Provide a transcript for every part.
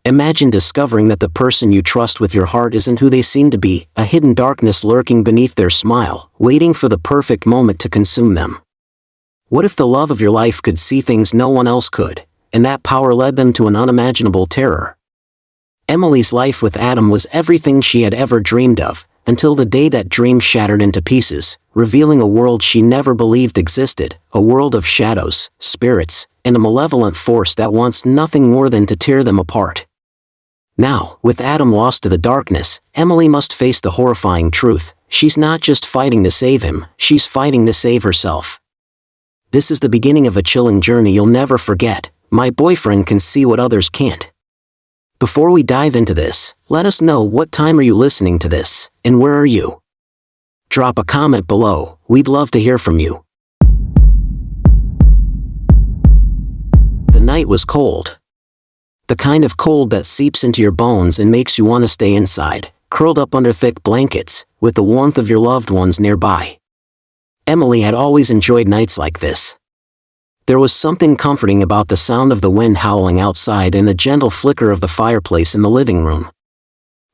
Imagine discovering that the person you trust with your heart isn't who they seem to be, a hidden darkness lurking beneath their smile, waiting for the perfect moment to consume them. What if the love of your life could see things no one else could, and that power led them to an unimaginable terror? Emily's life with Adam was everything she had ever dreamed of, until the day that dream shattered into pieces, revealing a world she never believed existed, a world of shadows, spirits, and a malevolent force that wants nothing more than to tear them apart. Now, with Adam lost to the darkness, Emily must face the horrifying truth. She's not just fighting to save him, she's fighting to save herself. This is the beginning of a chilling journey you'll never forget. My boyfriend can see what others can't. Before we dive into this, let us know what time are you listening to this, and where are you? Drop a comment below, we'd love to hear from you. The night was cold. The kind of cold that seeps into your bones and makes you want to stay inside, curled up under thick blankets, with the warmth of your loved ones nearby. Emily had always enjoyed nights like this. There was something comforting about the sound of the wind howling outside and the gentle flicker of the fireplace in the living room.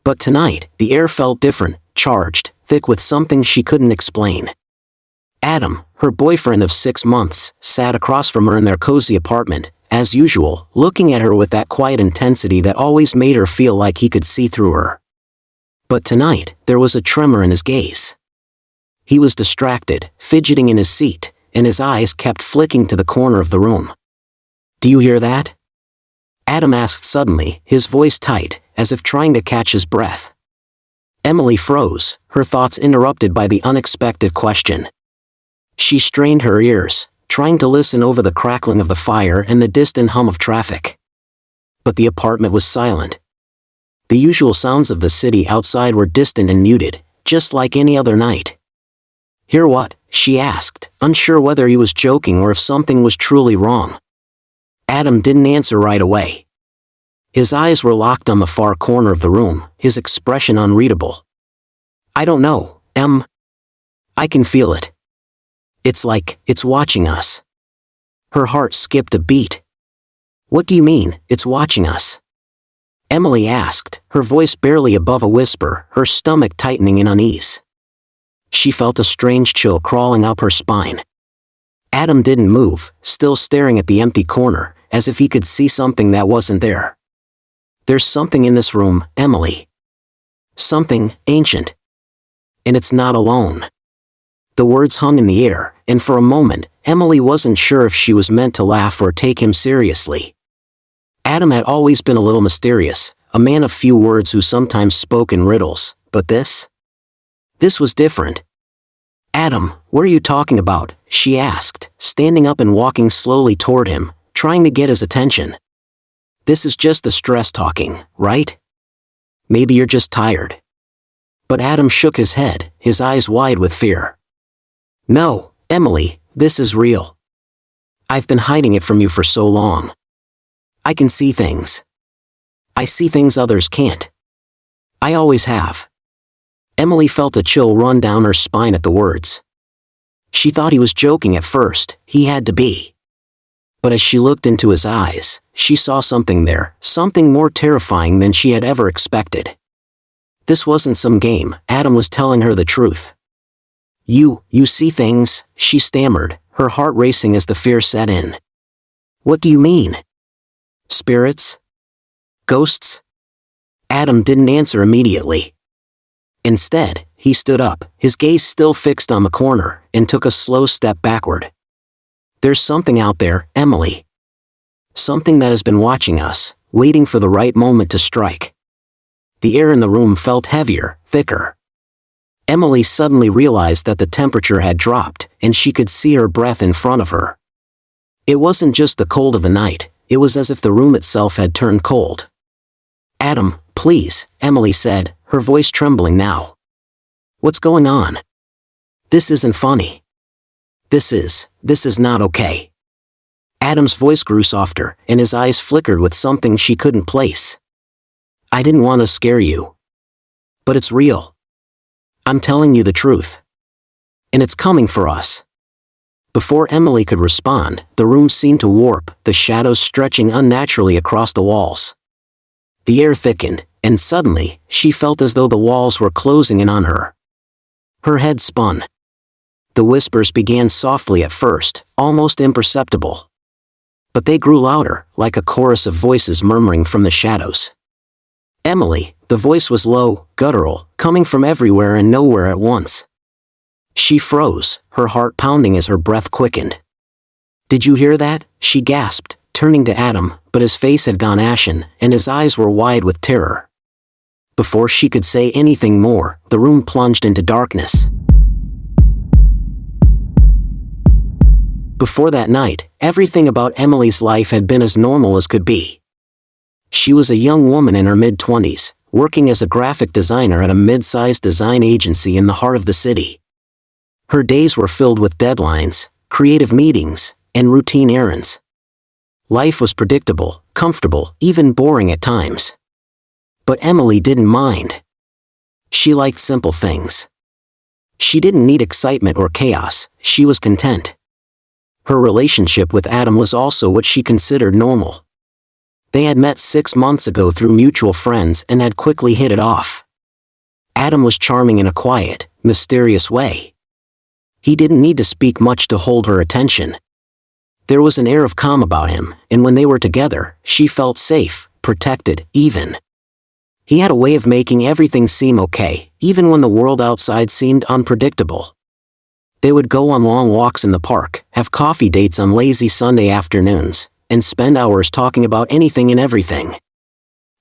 But tonight, the air felt different, charged, thick with something she couldn't explain. Adam, her boyfriend of 6 months, sat across from her in their cozy apartment, as usual, looking at her with that quiet intensity that always made her feel like he could see through her. But tonight, there was a tremor in his gaze. He was distracted, fidgeting in his seat, and his eyes kept flicking to the corner of the room. "Do you hear that?" Adam asked suddenly, his voice tight, as if trying to catch his breath. Emily froze, her thoughts interrupted by the unexpected question. She strained her ears, trying to listen over the crackling of the fire and the distant hum of traffic. But the apartment was silent. The usual sounds of the city outside were distant and muted, just like any other night. "Hear what?" she asked, unsure whether he was joking or if something was truly wrong. Adam didn't answer right away. His eyes were locked on the far corner of the room, his expression unreadable. "I don't know, Em. I can feel it. It's like, it's watching us." Her heart skipped a beat. "What do you mean, it's watching us?" Emily asked, her voice barely above a whisper, her stomach tightening in unease. She felt a strange chill crawling up her spine. Adam didn't move, still staring at the empty corner, as if he could see something that wasn't there. "There's something in this room, Emily. Something ancient. And it's not alone." The words hung in the air, and for a moment, Emily wasn't sure if she was meant to laugh or take him seriously. Adam had always been a little mysterious, a man of few words who sometimes spoke in riddles, but this was different. "Adam, what are you talking about?" she asked, standing up and walking slowly toward him, trying to get his attention. "This is just the stress talking, right? Maybe you're just tired." But Adam shook his head, his eyes wide with fear. "No, Emily, this is real. I've been hiding it from you for so long. I can see things. I see things others can't. I always have." Emily felt a chill run down her spine at the words. She thought he was joking at first, he had to be. But as she looked into his eyes, she saw something there, something more terrifying than she had ever expected. This wasn't some game, Adam was telling her the truth. You see things," she stammered, her heart racing as the fear set in. "What do you mean? Spirits? Ghosts?" Adam didn't answer immediately. Instead, he stood up, his gaze still fixed on the corner, and took a slow step backward. "There's something out there, Emily. Something that has been watching us, waiting for the right moment to strike." The air in the room felt heavier, thicker. Emily suddenly realized that the temperature had dropped, and she could see her breath in front of her. It wasn't just the cold of the night, it was as if the room itself had turned cold. "Adam, please," Emily said, her voice trembling now. "What's going on? This isn't funny. This is not okay." Adam's voice grew softer, and his eyes flickered with something she couldn't place. "I didn't want to scare you. But it's real. I'm telling you the truth. And it's coming for us." Before Emily could respond, the room seemed to warp, the shadows stretching unnaturally across the walls. The air thickened, and suddenly, she felt as though the walls were closing in on her. Her head spun. The whispers began softly at first, almost imperceptible. But they grew louder, like a chorus of voices murmuring from the shadows. Emily, the voice was low, guttural, coming from everywhere and nowhere at once. She froze, her heart pounding as her breath quickened. "Did you hear that?" she gasped, turning to Adam, but his face had gone ashen, and his eyes were wide with terror. Before she could say anything more, the room plunged into darkness. Before that night, everything about Emily's life had been as normal as could be. She was a young woman in her mid-20s, working as a graphic designer at a mid-sized design agency in the heart of the city. Her days were filled with deadlines, creative meetings, and routine errands. Life was predictable, comfortable, even boring at times. But Emily didn't mind. She liked simple things. She didn't need excitement or chaos, she was content. Her relationship with Adam was also what she considered normal. They had met 6 months ago through mutual friends and had quickly hit it off. Adam was charming in a quiet, mysterious way. He didn't need to speak much to hold her attention. There was an air of calm about him, and when they were together, she felt safe, protected, even. He had a way of making everything seem okay, even when the world outside seemed unpredictable. They would go on long walks in the park, have coffee dates on lazy Sunday afternoons, and spend hours talking about anything and everything.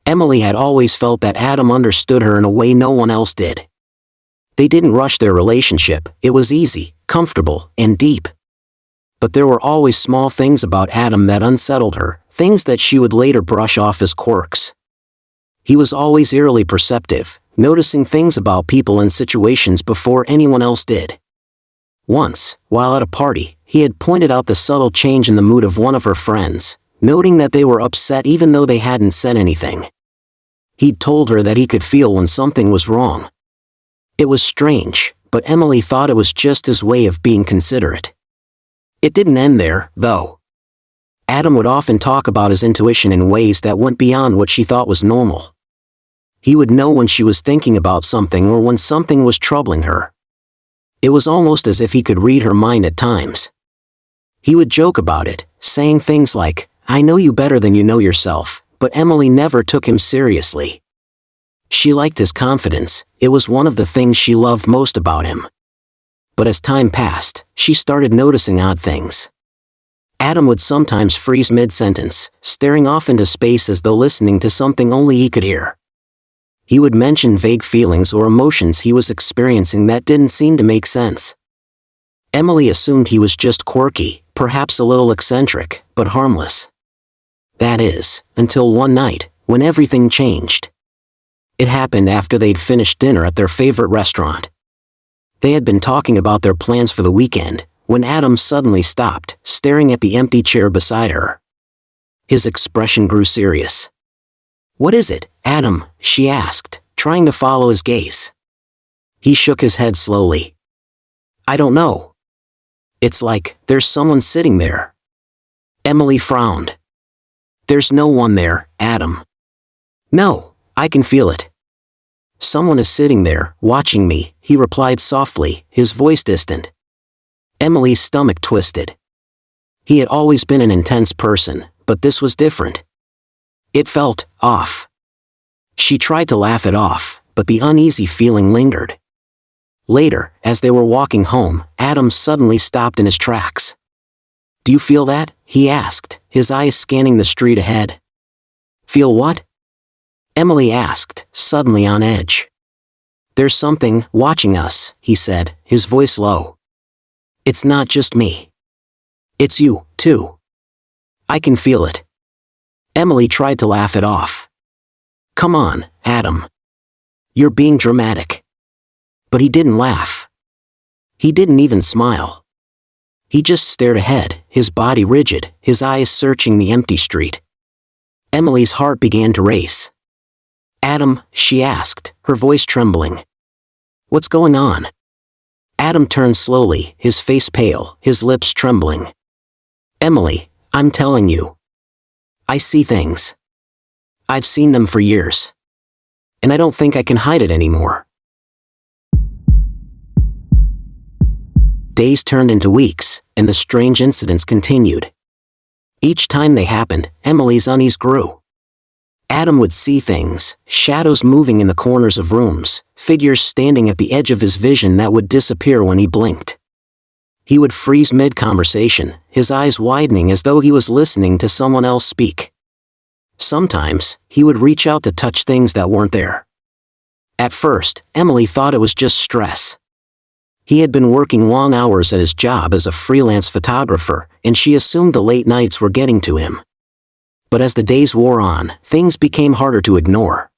Emily had always felt that Adam understood her in a way no one else did. They didn't rush their relationship, it was easy, comfortable, and deep. But there were always small things about Adam that unsettled her, things that she would later brush off as quirks. He was always eerily perceptive, noticing things about people and situations before anyone else did. Once, while at a party, he had pointed out the subtle change in the mood of one of her friends, noting that they were upset even though they hadn't said anything. He'd told her that he could feel when something was wrong. It was strange, but Emily thought it was just his way of being considerate. It didn't end there, though. Adam would often talk about his intuition in ways that went beyond what she thought was normal. He would know when she was thinking about something or when something was troubling her. It was almost as if he could read her mind at times. He would joke about it, saying things like, "I know you better than you know yourself," but Emily never took him seriously. She liked his confidence, it was one of the things she loved most about him. But as time passed, she started noticing odd things. Adam would sometimes freeze mid-sentence, staring off into space as though listening to something only he could hear. He would mention vague feelings or emotions he was experiencing that didn't seem to make sense. Emily assumed he was just quirky, perhaps a little eccentric, but harmless. That is, until one night, when everything changed. It happened after they'd finished dinner at their favorite restaurant. They had been talking about their plans for the weekend, when Adam suddenly stopped, staring at the empty chair beside her. His expression grew serious. "What is it, Adam?" she asked, trying to follow his gaze. He shook his head slowly. "I don't know. It's like, there's someone sitting there." Emily frowned. "There's no one there, Adam." "No, I can feel it." "Someone is sitting there, watching me," he replied softly, his voice distant. Emily's stomach twisted. He had always been an intense person, but this was different. It felt off. She tried to laugh it off, but the uneasy feeling lingered. Later, as they were walking home, Adam suddenly stopped in his tracks. "Do you feel that?" he asked, his eyes scanning the street ahead. "Feel what?" Emily asked, suddenly on edge. "There's something watching us," he said, his voice low. "It's not just me. It's you, too. I can feel it." Emily tried to laugh it off. "Come on, Adam. You're being dramatic." But he didn't laugh. He didn't even smile. He just stared ahead, his body rigid, his eyes searching the empty street. Emily's heart began to race. "Adam," she asked, her voice trembling. "What's going on?" Adam turned slowly, his face pale, his lips trembling. "Emily, I'm telling you. I see things." I've seen them for years. And I don't think I can hide it anymore. Days turned into weeks, and the strange incidents continued. Each time they happened, Emily's unease grew. Adam would see things, shadows moving in the corners of rooms, figures standing at the edge of his vision that would disappear when he blinked. He would freeze mid-conversation, his eyes widening as though he was listening to someone else speak. Sometimes, he would reach out to touch things that weren't there. At first, Emily thought it was just stress. He had been working long hours at his job as a freelance photographer, and she assumed the late nights were getting to him. But as the days wore on, things became harder to ignore.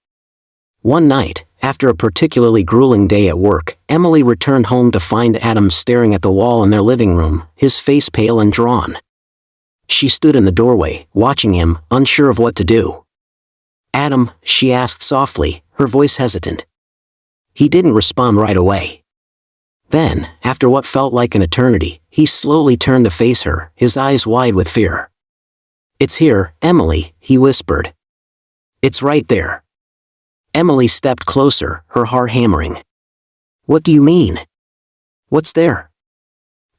One night, after a particularly grueling day at work, Emily returned home to find Adam staring at the wall in their living room, his face pale and drawn. She stood in the doorway, watching him, unsure of what to do. "Adam," she asked softly, her voice hesitant. He didn't respond right away. Then, after what felt like an eternity, he slowly turned to face her, his eyes wide with fear. "It's here, Emily," he whispered. "It's right there." Emily stepped closer, her heart hammering. "What do you mean? What's there?"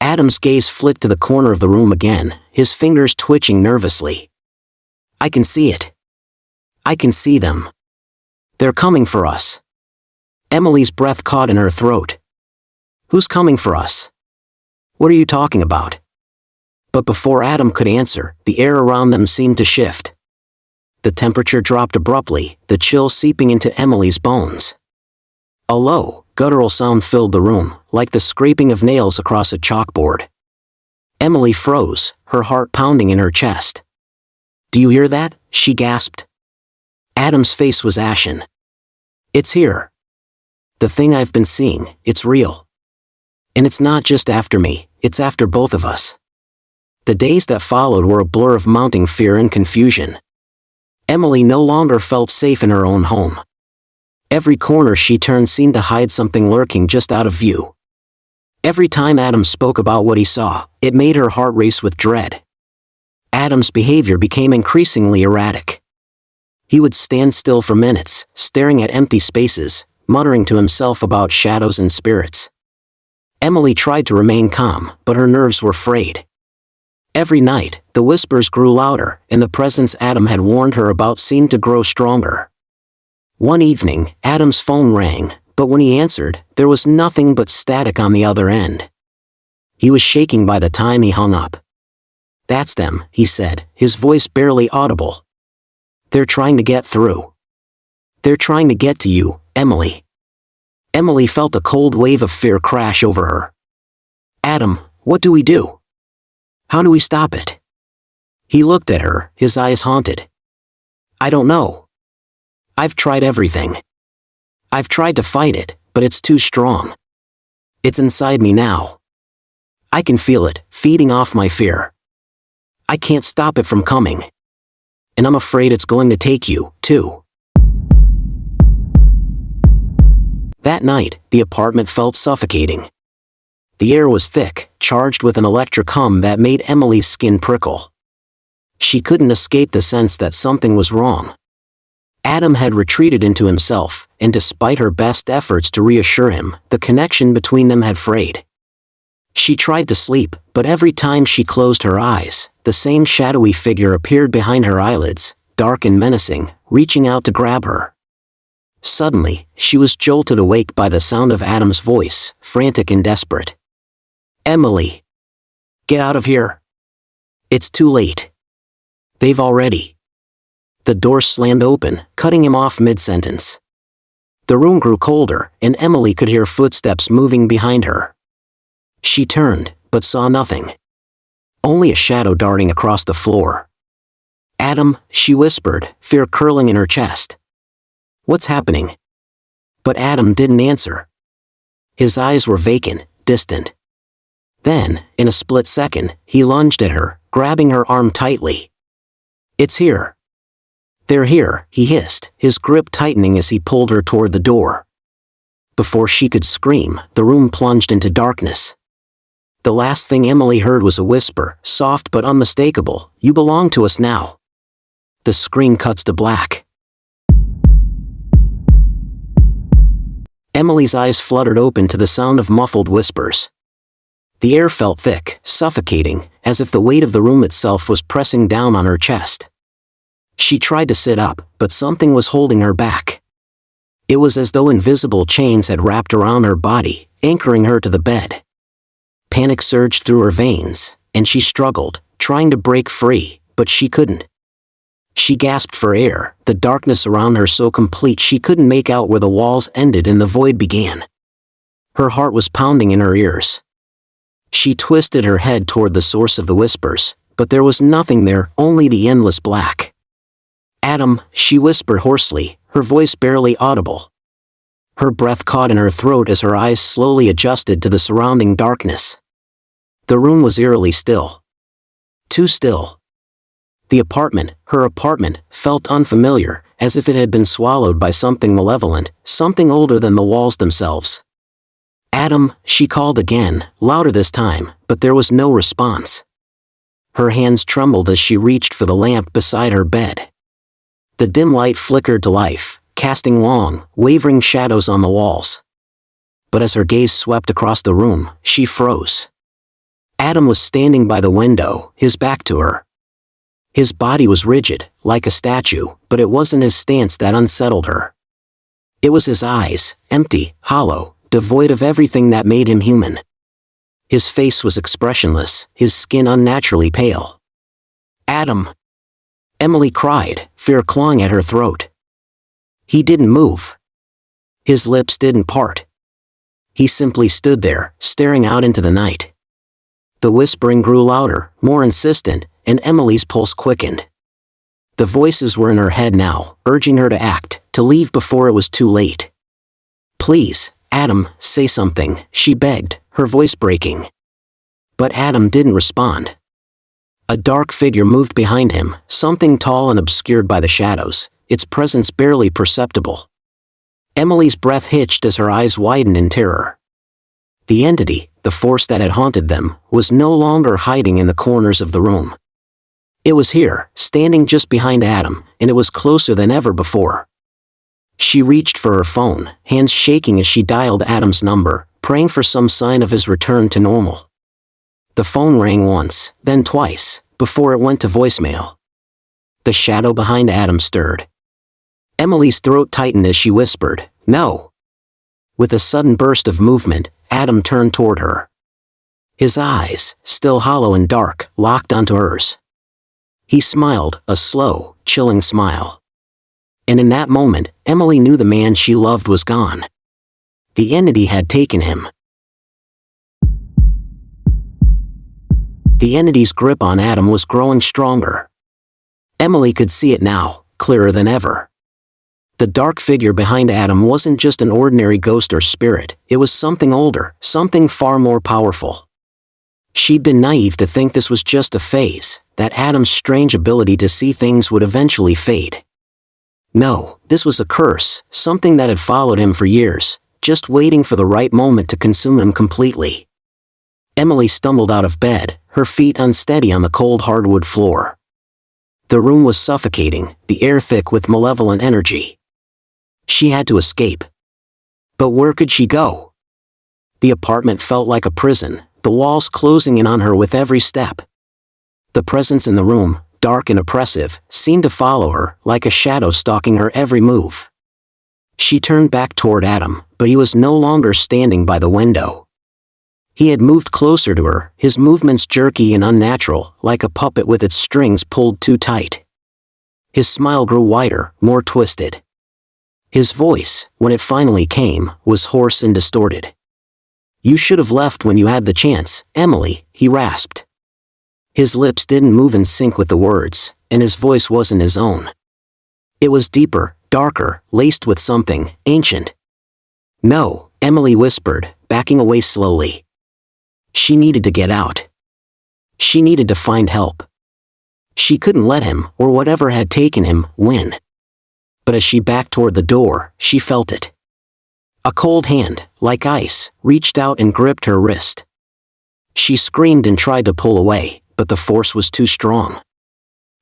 Adam's gaze flicked to the corner of the room again, his fingers twitching nervously. "I can see it. I can see them. They're coming for us." Emily's breath caught in her throat. "Who's coming for us? What are you talking about?" But before Adam could answer, the air around them seemed to shift. The temperature dropped abruptly, the chill seeping into Emily's bones. A low, guttural sound filled the room, like the scraping of nails across a chalkboard. Emily froze, her heart pounding in her chest. "Do you hear that?" she gasped. Adam's face was ashen. "It's here. The thing I've been seeing, it's real. And it's not just after me, it's after both of us." The days that followed were a blur of mounting fear and confusion. Emily no longer felt safe in her own home. Every corner she turned seemed to hide something lurking just out of view. Every time Adam spoke about what he saw, it made her heart race with dread. Adam's behavior became increasingly erratic. He would stand still for minutes, staring at empty spaces, muttering to himself about shadows and spirits. Emily tried to remain calm, but her nerves were frayed. Every night, the whispers grew louder, and the presence Adam had warned her about seemed to grow stronger. One evening, Adam's phone rang, but when he answered, there was nothing but static on the other end. He was shaking by the time he hung up. "That's them," he said, his voice barely audible. "They're trying to get through. They're trying to get to you, Emily." Emily felt a cold wave of fear crash over her. "Adam, what do we do? How do we stop it?" He looked at her, his eyes haunted. "I don't know. I've tried everything. I've tried to fight it, but it's too strong. It's inside me now. I can feel it, feeding off my fear. I can't stop it from coming. And I'm afraid it's going to take you, too." That night, the apartment felt suffocating. The air was thick, charged with an electric hum that made Emily's skin prickle. She couldn't escape the sense that something was wrong. Adam had retreated into himself, and despite her best efforts to reassure him, the connection between them had frayed. She tried to sleep, but every time she closed her eyes, the same shadowy figure appeared behind her eyelids, dark and menacing, reaching out to grab her. Suddenly, she was jolted awake by the sound of Adam's voice, frantic and desperate. "Emily! Get out of here! It's too late. They've already..." The door slammed open, cutting him off mid-sentence. The room grew colder, and Emily could hear footsteps moving behind her. She turned, but saw nothing. Only a shadow darting across the floor. "Adam," she whispered, fear curling in her chest. "What's happening?" But Adam didn't answer. His eyes were vacant, distant. Then, in a split second, he lunged at her, grabbing her arm tightly. "It's here. They're here," he hissed, his grip tightening as he pulled her toward the door. Before she could scream, the room plunged into darkness. The last thing Emily heard was a whisper, soft but unmistakable, "You belong to us now." The screen cuts to black. Emily's eyes fluttered open to the sound of muffled whispers. The air felt thick, suffocating, as if the weight of the room itself was pressing down on her chest. She tried to sit up, but something was holding her back. It was as though invisible chains had wrapped around her body, anchoring her to the bed. Panic surged through her veins, and she struggled, trying to break free, but she couldn't. She gasped for air, the darkness around her so complete she couldn't make out where the walls ended and the void began. Her heart was pounding in her ears. She twisted her head toward the source of the whispers, but there was nothing there, only the endless black. "Adam," she whispered hoarsely, her voice barely audible. Her breath caught in her throat as her eyes slowly adjusted to the surrounding darkness. The room was eerily still. Too still. The apartment, her apartment, felt unfamiliar, as if it had been swallowed by something malevolent, something older than the walls themselves. "Adam," she called again, louder this time, but there was no response. Her hands trembled as she reached for the lamp beside her bed. The dim light flickered to life, casting long, wavering shadows on the walls. But as her gaze swept across the room, she froze. Adam was standing by the window, his back to her. His body was rigid, like a statue, but it wasn't his stance that unsettled her. It was his eyes, empty, hollow, devoid of everything that made him human. His face was expressionless, his skin unnaturally pale. "Adam!" Emily cried, fear clawing at her throat. He didn't move. His lips didn't part. He simply stood there, staring out into the night. The whispering grew louder, more insistent, and Emily's pulse quickened. The voices were in her head now, urging her to act, to leave before it was too late. "Please, Adam, say something," she begged, her voice breaking. But Adam didn't respond. A dark figure moved behind him, something tall and obscured by the shadows, its presence barely perceptible. Emily's breath hitched as her eyes widened in terror. The entity, the force that had haunted them, was no longer hiding in the corners of the room. It was here, standing just behind Adam, and it was closer than ever before. She reached for her phone, hands shaking as she dialed Adam's number, praying for some sign of his return to normal. The phone rang once, then twice, before it went to voicemail. The shadow behind Adam stirred. Emily's throat tightened as she whispered, "No." With a sudden burst of movement, Adam turned toward her. His eyes, still hollow and dark, locked onto hers. He smiled, a slow, chilling smile. And in that moment, Emily knew the man she loved was gone. The entity had taken him. The entity's grip on Adam was growing stronger. Emily could see it now, clearer than ever. The dark figure behind Adam wasn't just an ordinary ghost or spirit, it was something older, something far more powerful. She'd been naive to think this was just a phase, that Adam's strange ability to see things would eventually fade. No, this was a curse, something that had followed him for years, just waiting for the right moment to consume him completely. Emily stumbled out of bed, her feet unsteady on the cold hardwood floor. The room was suffocating, the air thick with malevolent energy. She had to escape. But where could she go? The apartment felt like a prison, the walls closing in on her with every step. The presence in the room, dark and oppressive, seemed to follow her, like a shadow stalking her every move. She turned back toward Adam, but he was no longer standing by the window. He had moved closer to her, his movements jerky and unnatural, like a puppet with its strings pulled too tight. His smile grew wider, more twisted. His voice, when it finally came, was hoarse and distorted. "You should have left when you had the chance, Emily," he rasped. His lips didn't move in sync with the words, and his voice wasn't his own. It was deeper, darker, laced with something ancient. "No," Emily whispered, backing away slowly. She needed to get out. She needed to find help. She couldn't let him, or whatever had taken him, win. But as she backed toward the door, she felt it. A cold hand, like ice, reached out and gripped her wrist. She screamed and tried to pull away, but the force was too strong.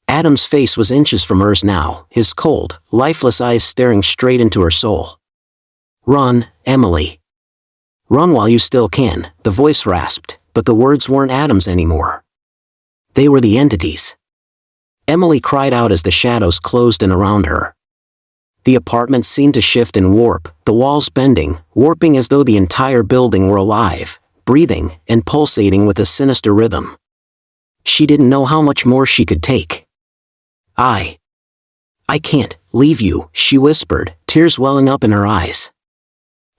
Adam's face was inches from hers now, his cold, lifeless eyes staring straight into her soul. "Run, Emily. Run while you still can," the voice rasped, but the words weren't Adam's anymore. They were the entity's. Emily cried out as the shadows closed in around her. The apartment seemed to shift and warp, the walls bending, warping as though the entire building were alive, breathing, and pulsating with a sinister rhythm. She didn't know how much more she could take. I can't leave you," she whispered, tears welling up in her eyes.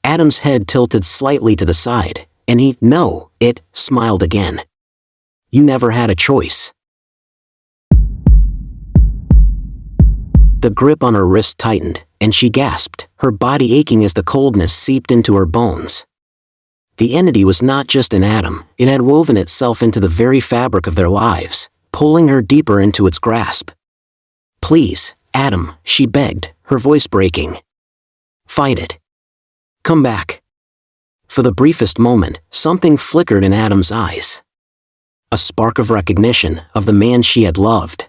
Adam's head tilted slightly to the side, and he smiled again. "You never had a choice." The grip on her wrist tightened, and she gasped, her body aching as the coldness seeped into her bones. The entity was not just an atom, it had woven itself into the very fabric of their lives, pulling her deeper into its grasp. "Please, Adam," she begged, her voice breaking. "Fight it. Come back." For the briefest moment, something flickered in Adam's eyes. A spark of recognition of the man she had loved.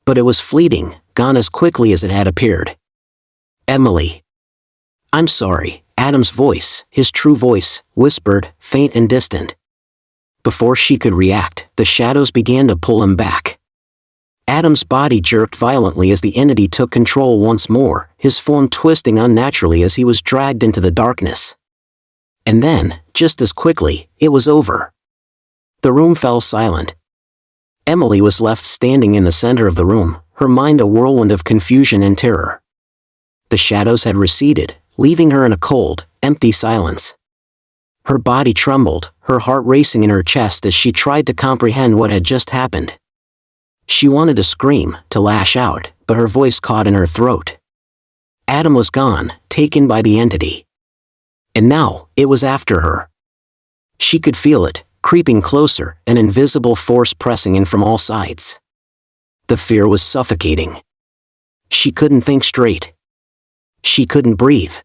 But it was fleeting, gone as quickly as it had appeared. "Emily. I'm sorry," Adam's voice, his true voice, whispered, faint and distant. Before she could react, the shadows began to pull him back. Adam's body jerked violently as the entity took control once more, his form twisting unnaturally as he was dragged into the darkness. And then, just as quickly, it was over. The room fell silent. Emily was left standing in the center of the room, her mind a whirlwind of confusion and terror. The shadows had receded, leaving her in a cold, empty silence. Her body trembled, her heart racing in her chest as she tried to comprehend what had just happened. She wanted to scream, to lash out, but her voice caught in her throat. Adam was gone, taken by the entity. And now, it was after her. She could feel it, creeping closer, an invisible force pressing in from all sides. The fear was suffocating. She couldn't think straight. She couldn't breathe.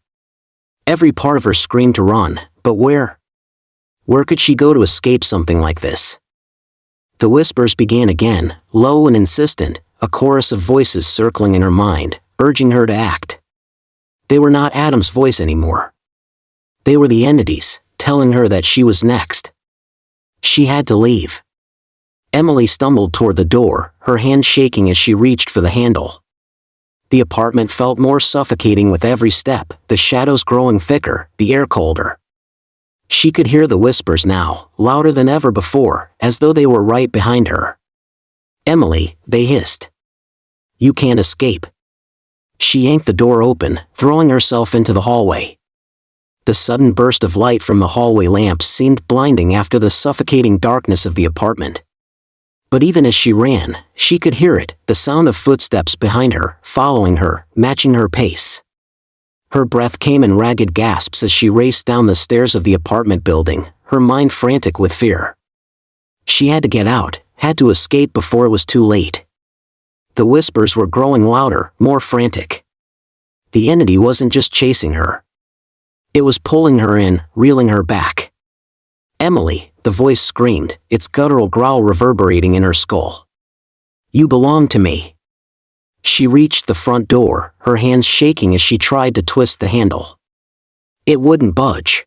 Every part of her screamed to run, but where? Where could she go to escape something like this? The whispers began again, low and insistent, a chorus of voices circling in her mind, urging her to act. They were not Adam's voice anymore. They were the entities, telling her that she was next. She had to leave. Emily stumbled toward the door, her hand shaking as she reached for the handle. The apartment felt more suffocating with every step, the shadows growing thicker, the air colder. She could hear the whispers now, louder than ever before, as though they were right behind her. "Emily," they hissed. "You can't escape." She yanked the door open, throwing herself into the hallway. The sudden burst of light from the hallway lamps seemed blinding after the suffocating darkness of the apartment. But even as she ran, she could hear it, the sound of footsteps behind her, following her, matching her pace. Her breath came in ragged gasps as she raced down the stairs of the apartment building, her mind frantic with fear. She had to get out, had to escape before it was too late. The whispers were growing louder, more frantic. The entity wasn't just chasing her. It was pulling her in, reeling her back. "Emily," the voice screamed, its guttural growl reverberating in her skull. "You belong to me." She reached the front door, her hands shaking as she tried to twist the handle. It wouldn't budge.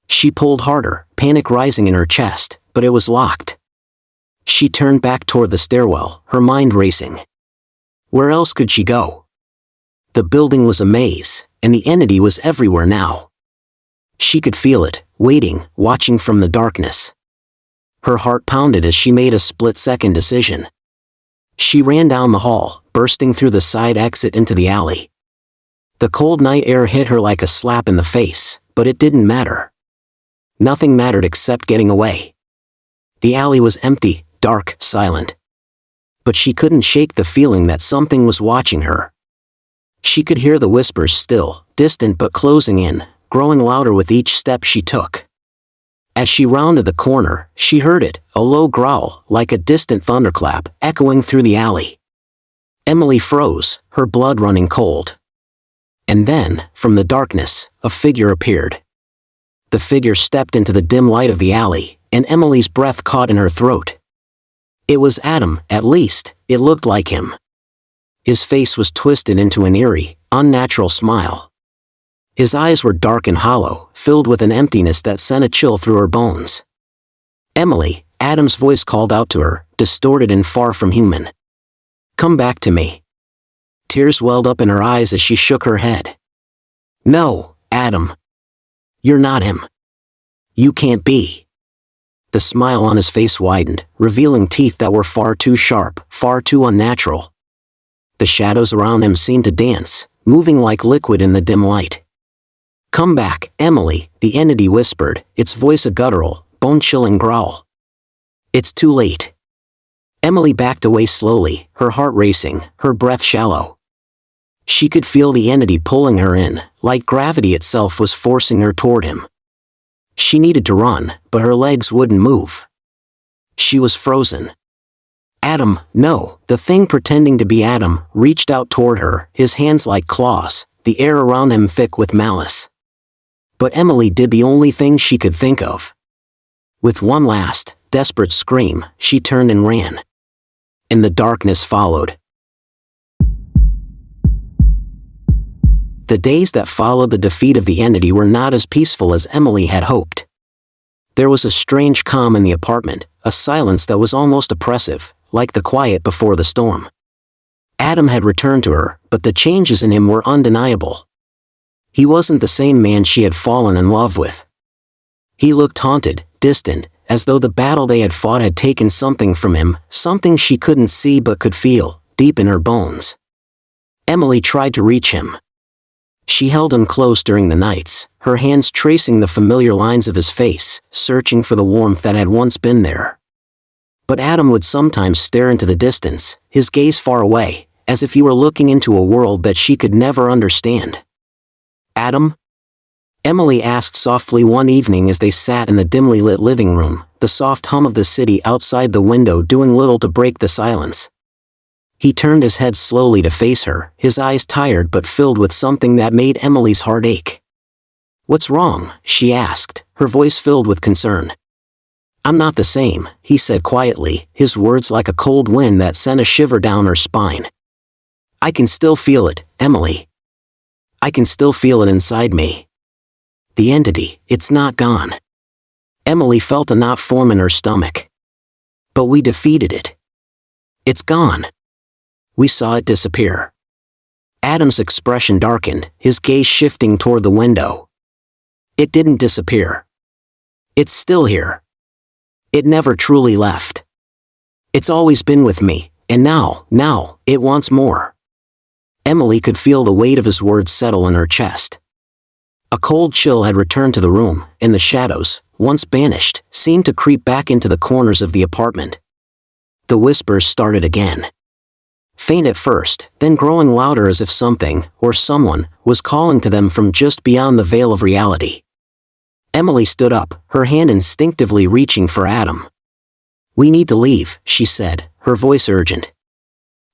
She pulled harder, panic rising in her chest, but it was locked. She turned back toward the stairwell, her mind racing. Where else could she go? The building was a maze, and the entity was everywhere now. She could feel it, waiting, watching from the darkness. Her heart pounded as she made a split-second decision. She ran down the hall, bursting through the side exit into the alley. The cold night air hit her like a slap in the face, but it didn't matter. Nothing mattered except getting away. The alley was empty, dark, silent. But she couldn't shake the feeling that something was watching her. She could hear the whispers still, distant but closing in, growing louder with each step she took. As she rounded the corner, she heard it, a low growl, like a distant thunderclap, echoing through the alley. Emily froze, her blood running cold. And then, from the darkness, a figure appeared. The figure stepped into the dim light of the alley, and Emily's breath caught in her throat. It was Adam, at least, it looked like him. His face was twisted into an eerie, unnatural smile. His eyes were dark and hollow, filled with an emptiness that sent a chill through her bones. "Emily," Adam's voice called out to her, distorted and far from human. "Come back to me." Tears welled up in her eyes as she shook her head. "No, Adam. You're not him. You can't be." The smile on his face widened, revealing teeth that were far too sharp, far too unnatural. The shadows around him seemed to dance, moving like liquid in the dim light. "Come back, Emily," the entity whispered, its voice a guttural, bone-chilling growl. "It's too late." Emily backed away slowly, her heart racing, her breath shallow. She could feel the entity pulling her in, like gravity itself was forcing her toward him. She needed to run, but her legs wouldn't move. She was frozen. "Adam, no," the thing pretending to be Adam, reached out toward her, his hands like claws, the air around him thick with malice. But Emily did the only thing she could think of. With one last, desperate scream, she turned and ran. And the darkness followed. The days that followed the defeat of the entity were not as peaceful as Emily had hoped. There was a strange calm in the apartment, a silence that was almost oppressive, like the quiet before the storm. Adam had returned to her, but the changes in him were undeniable. He wasn't the same man she had fallen in love with. He looked haunted, distant, as though the battle they had fought had taken something from him, something she couldn't see but could feel, deep in her bones. Emily tried to reach him. She held him close during the nights, her hands tracing the familiar lines of his face, searching for the warmth that had once been there. But Adam would sometimes stare into the distance, his gaze far away, as if he were looking into a world that she could never understand. "Adam?" Emily asked softly one evening as they sat in the dimly lit living room, the soft hum of the city outside the window doing little to break the silence. He turned his head slowly to face her, his eyes tired but filled with something that made Emily's heart ache. "What's wrong?" she asked, her voice filled with concern. "I'm not the same," he said quietly, his words like a cold wind that sent a shiver down her spine. "I can still feel it, Emily. I can still feel it inside me. The entity, it's not gone." Emily felt a knot form in her stomach. "But we defeated it. It's gone. We saw it disappear." Adam's expression darkened, his gaze shifting toward the window. "It didn't disappear. It's still here. It never truly left. It's always been with me, and now, it wants more." Emily could feel the weight of his words settle in her chest. A cold chill had returned to the room, and the shadows, once banished, seemed to creep back into the corners of the apartment. The whispers started again. Faint at first, then growing louder as if something, or someone, was calling to them from just beyond the veil of reality. Emily stood up, her hand instinctively reaching for Adam. "We need to leave," she said, her voice urgent.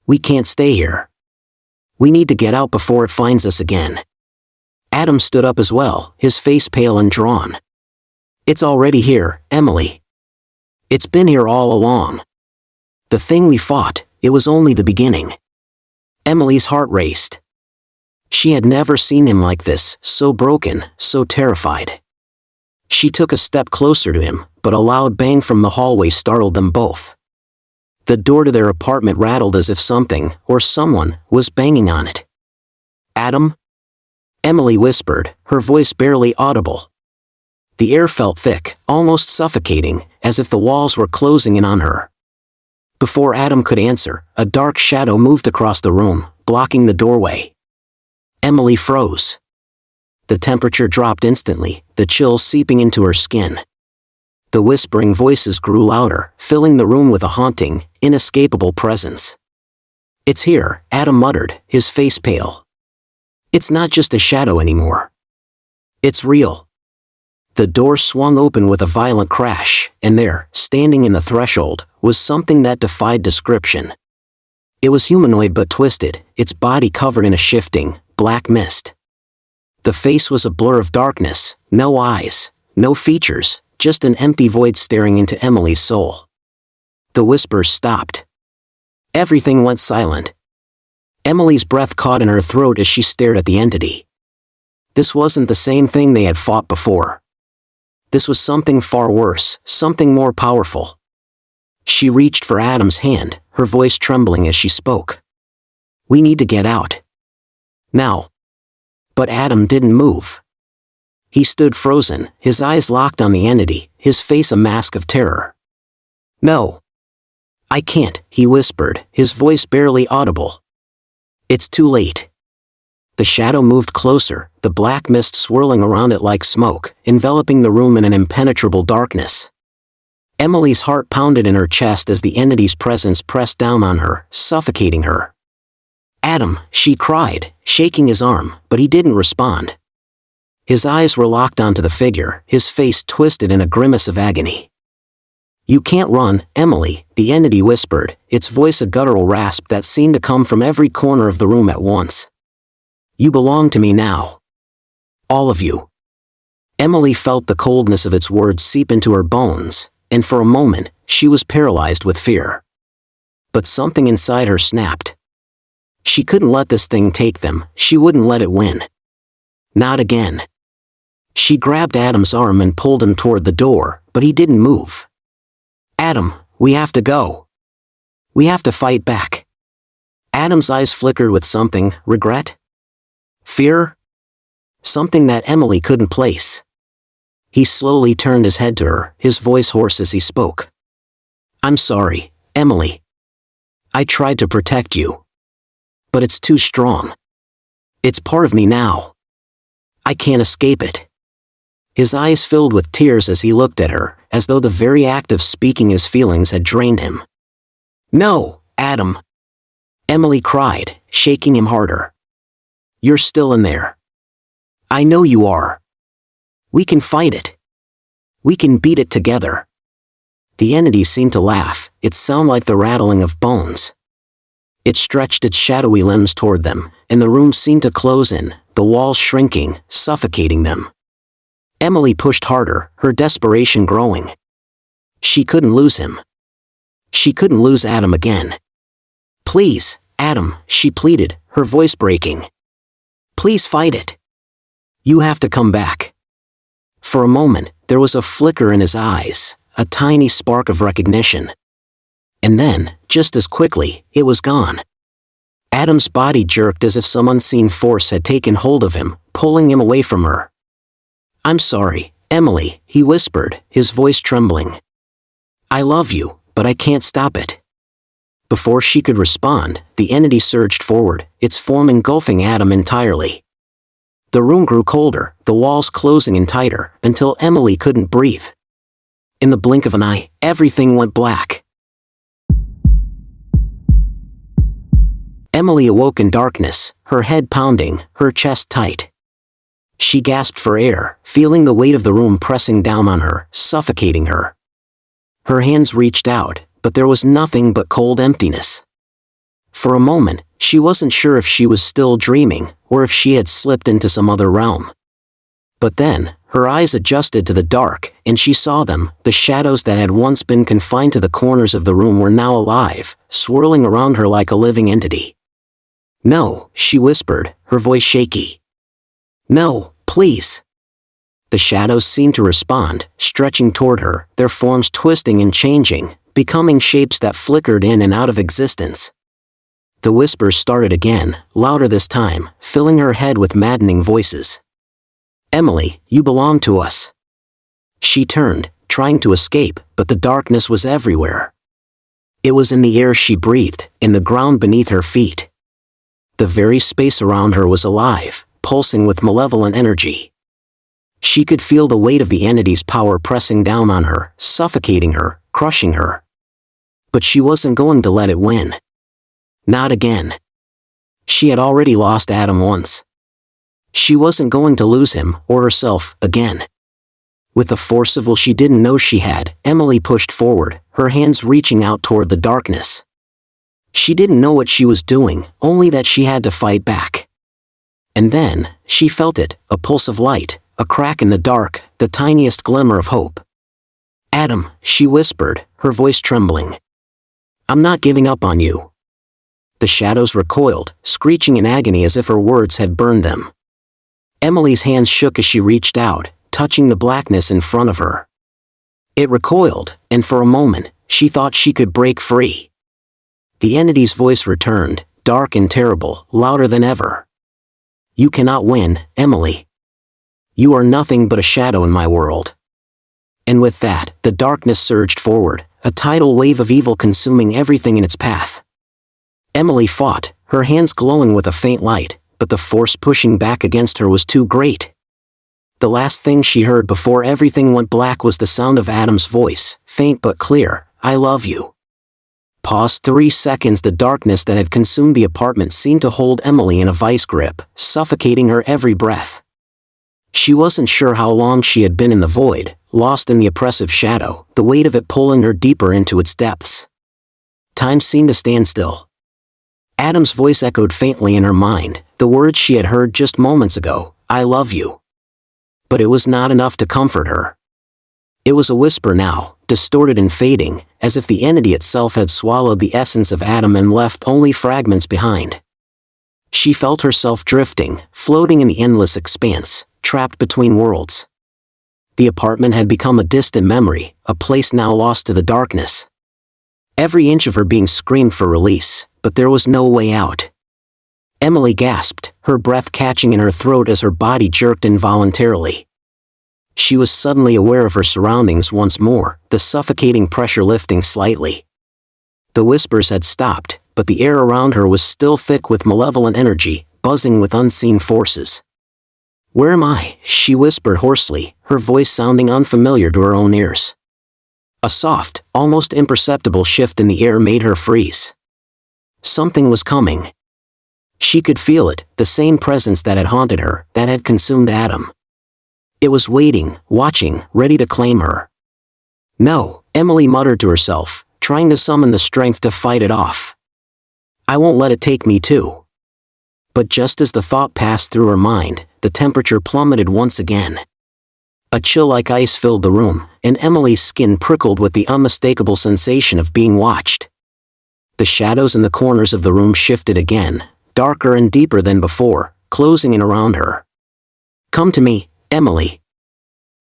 "We can't stay here. We need to get out before it finds us again." Adam stood up as well, his face pale and drawn. "It's already here, Emily. It's been here all along. The thing we fought, it was only the beginning." Emily's heart raced. She had never seen him like this, so broken, so terrified. She took a step closer to him, but a loud bang from the hallway startled them both. The door to their apartment rattled as if something, or someone, was banging on it. "Adam?" Emily whispered, her voice barely audible. The air felt thick, almost suffocating, as if the walls were closing in on her. Before Adam could answer, a dark shadow moved across the room, blocking the doorway. Emily froze. The temperature dropped instantly, the chill seeping into her skin. The whispering voices grew louder, filling the room with a haunting, inescapable presence. "It's here," Adam muttered, his face pale. "It's not just a shadow anymore. It's real." The door swung open with a violent crash, and there, standing in the threshold, was something that defied description. It was humanoid but twisted, its body covered in a shifting, black mist. The face was a blur of darkness, no eyes, no features, just an empty void staring into Emily's soul. The whispers stopped. Everything went silent. Emily's breath caught in her throat as she stared at the entity. This wasn't the same thing they had fought before. This was something far worse, something more powerful. She reached for Adam's hand, her voice trembling as she spoke. "We need to get out. Now." But Adam didn't move. He stood frozen, his eyes locked on the entity, his face a mask of terror. "No. I can't," he whispered, his voice barely audible. "It's too late." The shadow moved closer, the black mist swirling around it like smoke, enveloping the room in an impenetrable darkness. Emily's heart pounded in her chest as the entity's presence pressed down on her, suffocating her. "Adam," she cried, shaking his arm, but he didn't respond. His eyes were locked onto the figure, his face twisted in a grimace of agony. "You can't run, Emily," the entity whispered, its voice a guttural rasp that seemed to come from every corner of the room at once. "You belong to me now. All of you." Emily felt the coldness of its words seep into her bones, and for a moment, she was paralyzed with fear. But something inside her snapped. She couldn't let this thing take them, she wouldn't let it win. Not again. She grabbed Adam's arm and pulled him toward the door, but he didn't move. "Adam, we have to go. We have to fight back." Adam's eyes flickered with something, regret? Fear? Something that Emily couldn't place. He slowly turned his head to her, his voice hoarse as he spoke. "I'm sorry, Emily. I tried to protect you. But it's too strong. It's part of me now. I can't escape it." His eyes filled with tears as he looked at her, as though the very act of speaking his feelings had drained him. "No, Adam!" Emily cried, shaking him harder. "You're still in there. I know you are. We can fight it. We can beat it together." The entity seemed to laugh, its sound like the rattling of bones. It stretched its shadowy limbs toward them, and the room seemed to close in, the walls shrinking, suffocating them. Emily pushed harder, her desperation growing. She couldn't lose him. She couldn't lose Adam again. "Please, Adam," she pleaded, her voice breaking. "Please fight it. You have to come back." For a moment, there was a flicker in his eyes, a tiny spark of recognition. And then, just as quickly, it was gone. Adam's body jerked as if some unseen force had taken hold of him, pulling him away from her. "I'm sorry, Emily," he whispered, his voice trembling. "I love you, but I can't stop it." Before she could respond, the entity surged forward, its form engulfing Adam entirely. The room grew colder, the walls closing in tighter, until Emily couldn't breathe. In the blink of an eye, everything went black. Emily awoke in darkness, her head pounding, her chest tight. She gasped for air, feeling the weight of the room pressing down on her, suffocating her. Her hands reached out, but there was nothing but cold emptiness. For a moment, she wasn't sure if she was still dreaming, or if she had slipped into some other realm. But then, her eyes adjusted to the dark, and she saw them, the shadows that had once been confined to the corners of the room were now alive, swirling around her like a living entity. "No," she whispered, her voice shaky. "No, please." The shadows seemed to respond, stretching toward her, their forms twisting and changing, becoming shapes that flickered in and out of existence. The whispers started again, louder this time, filling her head with maddening voices. "Emily, you belong to us." She turned, trying to escape, but the darkness was everywhere. It was in the air she breathed, in the ground beneath her feet. The very space around her was alive, pulsing with malevolent energy. She could feel the weight of the entity's power pressing down on her, suffocating her, crushing her. But she wasn't going to let it win. Not again. She had already lost Adam once. She wasn't going to lose him, or herself, again. With a force of will she didn't know she had, Emily pushed forward, her hands reaching out toward the darkness. She didn't know what she was doing, only that she had to fight back. And then, she felt it, a pulse of light, a crack in the dark, the tiniest glimmer of hope. "Adam," she whispered, her voice trembling. "I'm not giving up on you." The shadows recoiled, screeching in agony as if her words had burned them. Emily's hands shook as she reached out, touching the blackness in front of her. It recoiled, and for a moment, she thought she could break free. The entity's voice returned, dark and terrible, louder than ever. You cannot win, Emily. You are nothing but a shadow in my world. And with that, the darkness surged forward, a tidal wave of evil consuming everything in its path. Emily fought, her hands glowing with a faint light, but the force pushing back against her was too great. The last thing she heard before everything went black was the sound of Adam's voice, faint but clear, I love you. Paused 3 seconds. The darkness that had consumed the apartment seemed to hold Emily in a vice grip, suffocating her every breath. She wasn't sure how long she had been in the void, lost in the oppressive shadow, the weight of it pulling her deeper into its depths. Time seemed to stand still. Adam's voice echoed faintly in her mind, the words she had heard just moments ago, I love you. But it was not enough to comfort her. It was a whisper now, distorted and fading, as if the entity itself had swallowed the essence of Adam and left only fragments behind. She felt herself drifting, floating in the endless expanse, trapped between worlds. The apartment had become a distant memory, a place now lost to the darkness. Every inch of her being screamed for release, but there was no way out. Emily gasped, her breath catching in her throat as her body jerked involuntarily. She was suddenly aware of her surroundings once more, the suffocating pressure lifting slightly. The whispers had stopped, but the air around her was still thick with malevolent energy, buzzing with unseen forces. Where am I? She whispered hoarsely, her voice sounding unfamiliar to her own ears. A soft, almost imperceptible shift in the air made her freeze. Something was coming. She could feel it, the same presence that had haunted her, that had consumed Adam. It was waiting, watching, ready to claim her. No, Emily muttered to herself, trying to summon the strength to fight it off. I won't let it take me too. But just as the thought passed through her mind, the temperature plummeted once again. A chill like ice filled the room, and Emily's skin prickled with the unmistakable sensation of being watched. The shadows in the corners of the room shifted again, darker and deeper than before, closing in around her. Come to me, Emily.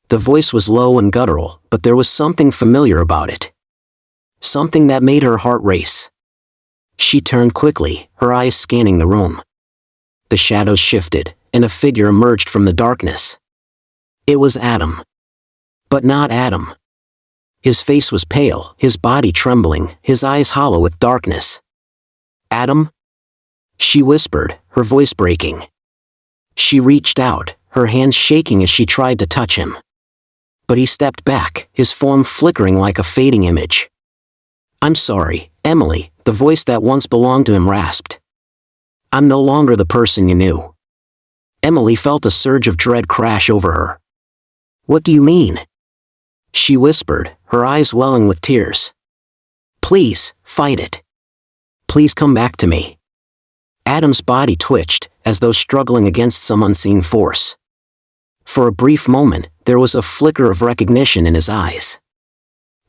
The voice was low and guttural, but there was something familiar about it. Something that made her heart race. She turned quickly, her eyes scanning the room. The shadows shifted, and a figure emerged from the darkness. It was Adam. But not Adam. His face was pale, his body trembling, his eyes hollow with darkness. Adam? She whispered, her voice breaking. She reached out, her hands shaking as she tried to touch him. But he stepped back, his form flickering like a fading image. I'm sorry, Emily, the voice that once belonged to him rasped. I'm no longer the person you knew. Emily felt a surge of dread crash over her. What do you mean? She whispered, her eyes welling with tears. Please, fight it. Please come back to me. Adam's body twitched, as though struggling against some unseen force. For a brief moment, there was a flicker of recognition in his eyes.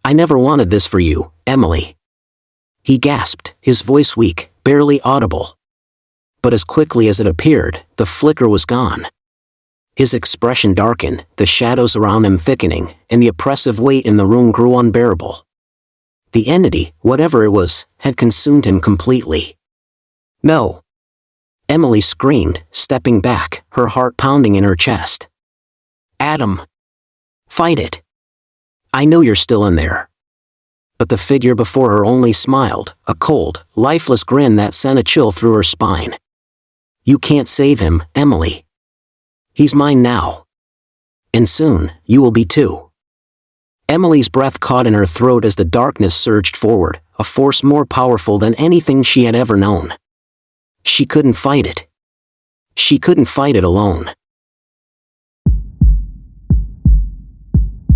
I never wanted this for you, Emily. He gasped, his voice weak, barely audible. But as quickly as it appeared, the flicker was gone. His expression darkened, the shadows around him thickening, and the oppressive weight in the room grew unbearable. The entity, whatever it was, had consumed him completely. No. Emily screamed, stepping back, her heart pounding in her chest. Adam. Fight it. I know you're still in there. But the figure before her only smiled, a cold, lifeless grin that sent a chill through her spine. You can't save him, Emily. He's mine now. And soon, you will be too. Emily's breath caught in her throat as the darkness surged forward, a force more powerful than anything she had ever known. She couldn't fight it. She couldn't fight it alone.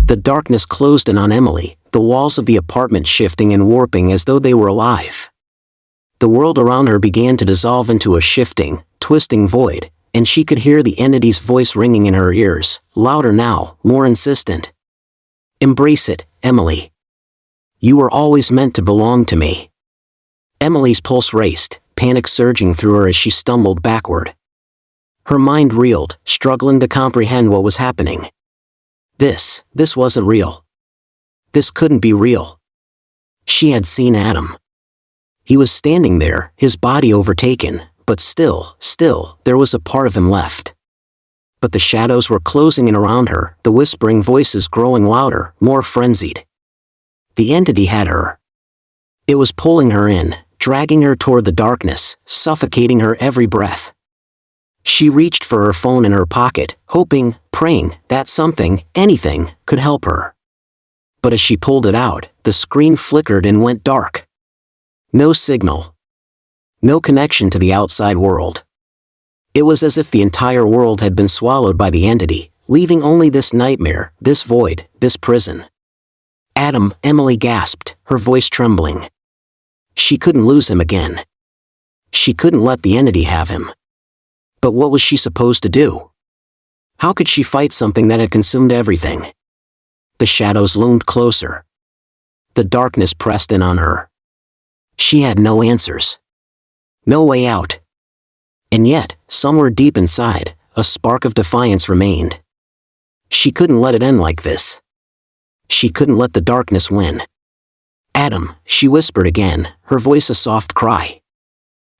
The darkness closed in on Emily, the walls of the apartment shifting and warping as though they were alive. The world around her began to dissolve into a shifting, twisting void, and she could hear the entity's voice ringing in her ears, louder now, more insistent. Embrace it, Emily. You were always meant to belong to me. Emily's pulse raced, panic surging through her as she stumbled backward. Her mind reeled, struggling to comprehend what was happening. This wasn't real. This couldn't be real. She had seen Adam. He was standing there, his body overtaken, but still, there was a part of him left. But the shadows were closing in around her, the whispering voices growing louder, more frenzied. The entity had her. It was pulling her in, dragging her toward the darkness, suffocating her every breath. She reached for her phone in her pocket, hoping, praying, that something, anything, could help her. But as she pulled it out, the screen flickered and went dark. No signal. No connection to the outside world. It was as if the entire world had been swallowed by the entity, leaving only this nightmare, this void, this prison. Adam, Emily gasped, her voice trembling. She couldn't lose him again. She couldn't let the entity have him. But what was she supposed to do? How could she fight something that had consumed everything? The shadows loomed closer. The darkness pressed in on her. She had no answers. No way out. And yet, somewhere deep inside, a spark of defiance remained. She couldn't let it end like this. She couldn't let the darkness win. Adam, she whispered again, her voice a soft cry.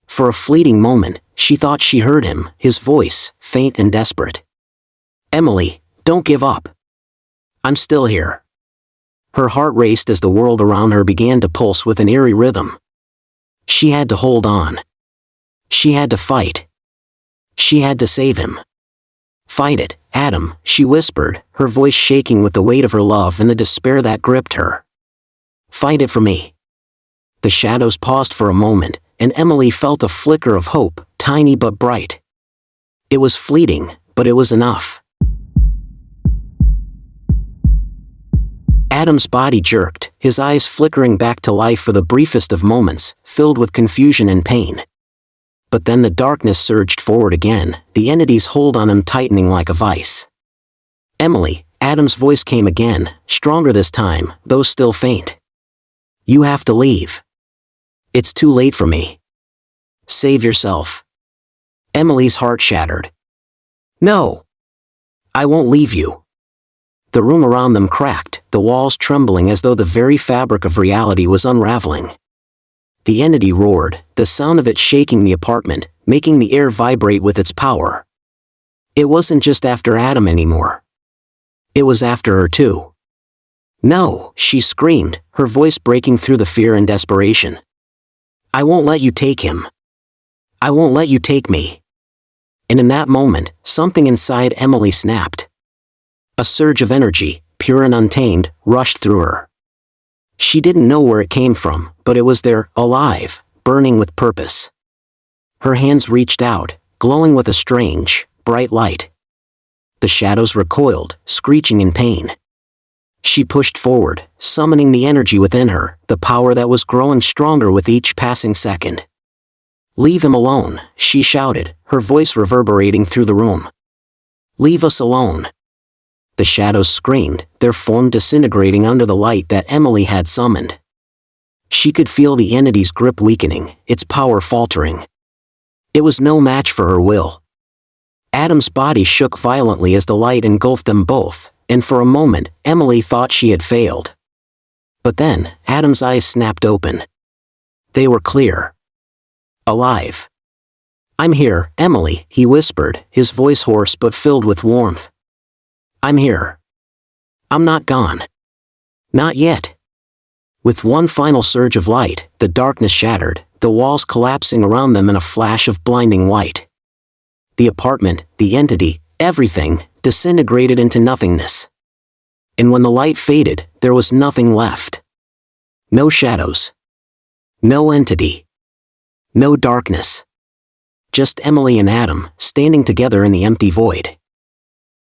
For a fleeting moment, she thought she heard him, his voice, faint and desperate. Emily, don't give up. I'm still here. Her heart raced as the world around her began to pulse with an eerie rhythm. She had to hold on. She had to fight. She had to save him. Fight it, Adam, she whispered, her voice shaking with the weight of her love and the despair that gripped her. Fight it for me. The shadows paused for a moment, and Emily felt a flicker of hope, tiny but bright. It was fleeting, but it was enough. Adam's body jerked, his eyes flickering back to life for the briefest of moments, filled with confusion and pain. But then the darkness surged forward again, the entity's hold on him tightening like a vice. Emily, Adam's voice came again, stronger this time, though still faint. You have to leave. It's too late for me. Save yourself. Emily's heart shattered. No. I won't leave you. The room around them cracked, the walls trembling as though the very fabric of reality was unraveling. The entity roared, the sound of it shaking the apartment, making the air vibrate with its power. It wasn't just after Adam anymore. It was after her too. No, she screamed, her voice breaking through the fear and desperation. I won't let you take him. I won't let you take me. And in that moment, something inside Emily snapped. A surge of energy, pure and untamed, rushed through her. She didn't know where it came from, but it was there, alive, burning with purpose. Her hands reached out, glowing with a strange, bright light. The shadows recoiled, screeching in pain. She pushed forward, summoning the energy within her, the power that was growing stronger with each passing second. Leave him alone, she shouted, her voice reverberating through the room. Leave us alone. The shadows screamed, their form disintegrating under the light that Emily had summoned. She could feel the entity's grip weakening, its power faltering. It was no match for her will. Adam's body shook violently as the light engulfed them both, and for a moment, Emily thought she had failed. But then, Adam's eyes snapped open. They were clear. Alive. I'm here, Emily, he whispered, his voice hoarse but filled with warmth. I'm here. I'm not gone. Not yet. With one final surge of light, the darkness shattered, the walls collapsing around them in a flash of blinding white. The apartment, the entity, everything, disintegrated into nothingness. And when the light faded, there was nothing left. No shadows. No entity. No darkness. Just Emily and Adam, standing together in the empty void.